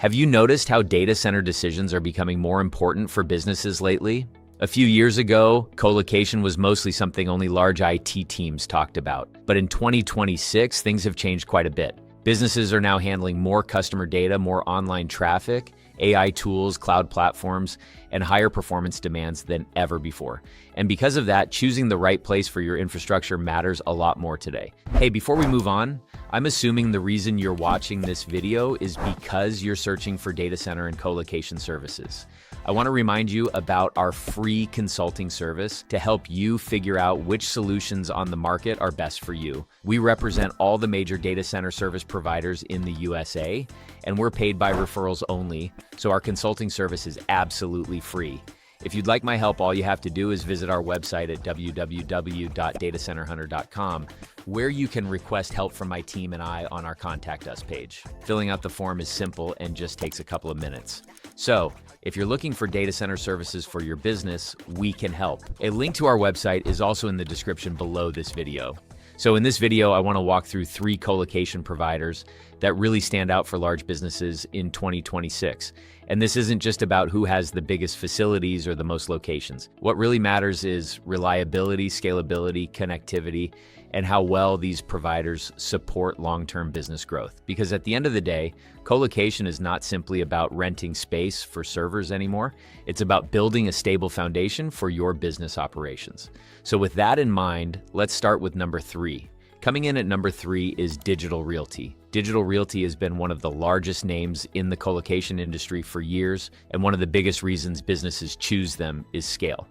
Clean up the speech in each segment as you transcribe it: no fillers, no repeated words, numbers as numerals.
Have you noticed how data center decisions are becoming more important for businesses lately? A few years ago, colocation was mostly something only large IT teams talked about. But in 2026, things have changed quite a bit. Businesses are now handling more customer data, more online traffic, AI tools, cloud platforms, and higher performance demands than ever before. And because of that, choosing the right place for your infrastructure matters a lot more today. Hey, before we move on, I'm assuming the reason you're watching this video is because you're searching for data center and colocation services. I want to remind you about our free consulting service to help you figure out which solutions on the market are best for you. We represent all the major data center service providers in the USA, and we're paid by referrals only, so our consulting service is absolutely free. If you'd like my help, all you have to do is visit our website at www.datacenterhunter.com, where you can request help from my team and I on our Contact Us page. Filling out the form is simple and just takes a couple of minutes. So, if you're looking for data center services for your business, we can help. A link to our website is also in the description below this video. So in this video, I want to walk through 3 colocation providers that really stand out for large businesses in 2026. And this isn't just about who has the biggest facilities or the most locations. What really matters is reliability, scalability, connectivity, and how well these providers support long-term business growth. Because at the end of the day, colocation is not simply about renting space for servers anymore. It's about building a stable foundation for your business operations. So with that in mind, let's start with number 3. Coming in at number 3 is Digital Realty. Digital Realty has been one of the largest names in the colocation industry for years, and one of the biggest reasons businesses choose them is scale.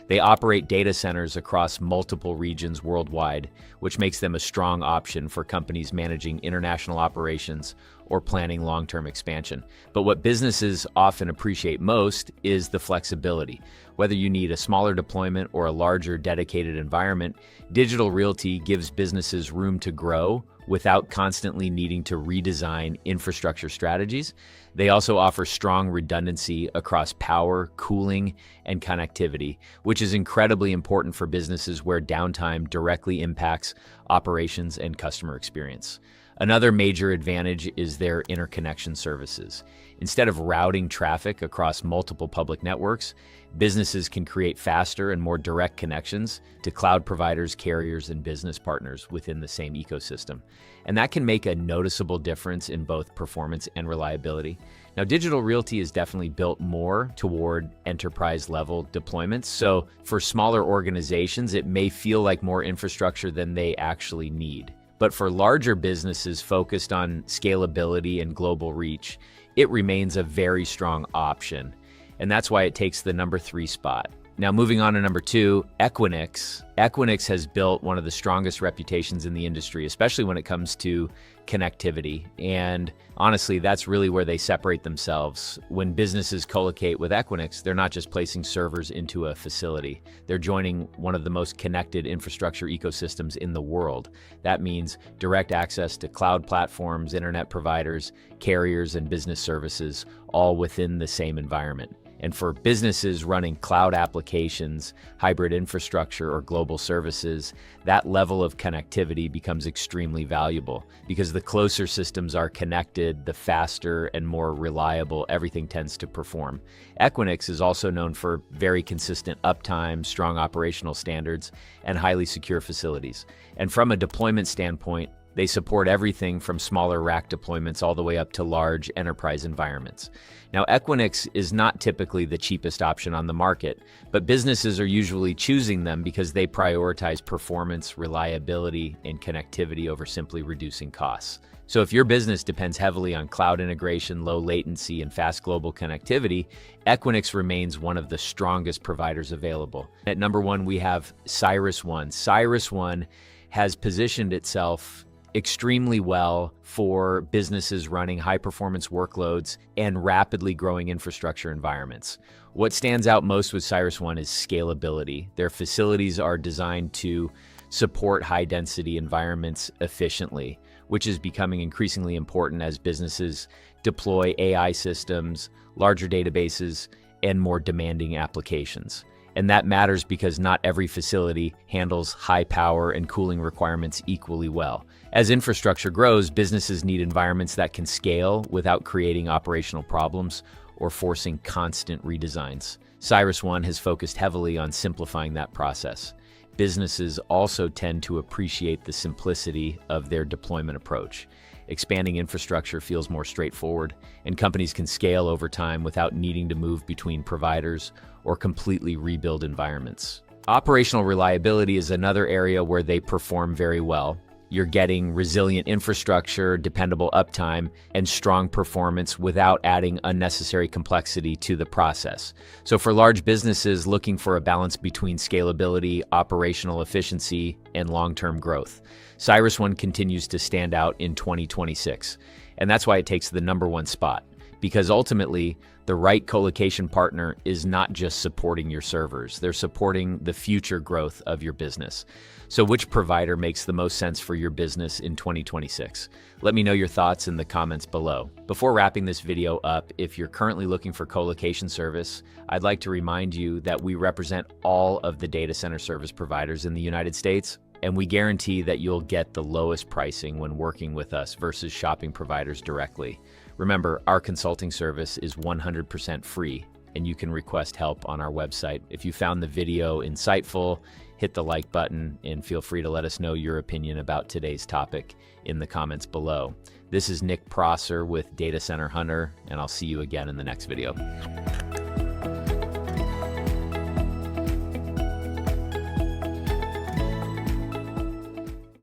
They operate data centers across multiple regions worldwide, which makes them a strong option for companies managing international operations or planning long-term expansion. But what businesses often appreciate most is the flexibility. Whether you need a smaller deployment or a larger dedicated environment, Digital Realty gives businesses room to grow without constantly needing to redesign infrastructure strategies. They also offer strong redundancy across power, cooling, and connectivity, which is incredibly important for businesses where downtime directly impacts operations and customer experience. Another major advantage is their interconnection services. Instead of routing traffic across multiple public networks, businesses can create faster and more direct connections to cloud providers, carriers, and business partners within the same ecosystem. And that can make a noticeable difference in both performance and reliability. Now, Digital Realty is definitely built more toward enterprise-level deployments. So for smaller organizations, it may feel like more infrastructure than they actually need. But for larger businesses focused on scalability and global reach, it remains a very strong option. And that's why it takes the number 3 spot. Now, moving on to number 2, Equinix. Equinix has built one of the strongest reputations in the industry, especially when it comes to connectivity. And honestly, that's really where they separate themselves. When businesses collocate with Equinix, they're not just placing servers into a facility. They're joining one of the most connected infrastructure ecosystems in the world. That means direct access to cloud platforms, internet providers, carriers, and business services, all within the same environment. And for businesses running cloud applications, hybrid infrastructure, or global services, that level of connectivity becomes extremely valuable because the closer systems are connected, the faster and more reliable everything tends to perform. Equinix is also known for very consistent uptime, strong operational standards, and highly secure facilities. And from a deployment standpoint, they support everything from smaller rack deployments all the way up to large enterprise environments. Now, Equinix is not typically the cheapest option on the market, but businesses are usually choosing them because they prioritize performance, reliability, and connectivity over simply reducing costs. So if your business depends heavily on cloud integration, low latency, and fast global connectivity, Equinix remains one of the strongest providers available. At number 1, we have CyrusOne. CyrusOne has positioned itself extremely well for businesses running high-performance workloads and rapidly growing infrastructure environments. What stands out most with CyrusOne is scalability. Their facilities are designed to support high-density environments efficiently, which is becoming increasingly important as businesses deploy AI systems, larger databases, and more demanding applications. And that matters because not every facility handles high power and cooling requirements equally well. As infrastructure grows, businesses need environments that can scale without creating operational problems or forcing constant redesigns. CyrusOne has focused heavily on simplifying that process. Businesses also tend to appreciate the simplicity of their deployment approach. Expanding infrastructure feels more straightforward, and companies can scale over time without needing to move between providers or completely rebuild environments. Operational reliability is another area where they perform very well. You're getting resilient infrastructure, dependable uptime, and strong performance without adding unnecessary complexity to the process. So for large businesses looking for a balance between scalability, operational efficiency, and long-term growth, CyrusOne continues to stand out in 2026. And that's why it takes the #1 spot. Because ultimately, the right colocation partner is not just supporting your servers, they're supporting the future growth of your business. So which provider makes the most sense for your business in 2026? Let me know your thoughts in the comments below. Before wrapping this video up, if you're currently looking for colocation service, I'd like to remind you that we represent all of the data center service providers in the United States, and we guarantee that you'll get the lowest pricing when working with us versus shopping providers directly. Remember, our consulting service is 100% free, and you can request help on our website. If you found the video insightful, hit the like button and feel free to let us know your opinion about today's topic in the comments below. This is Nick Prosser with Data Center Hunter, and I'll see you again in the next video.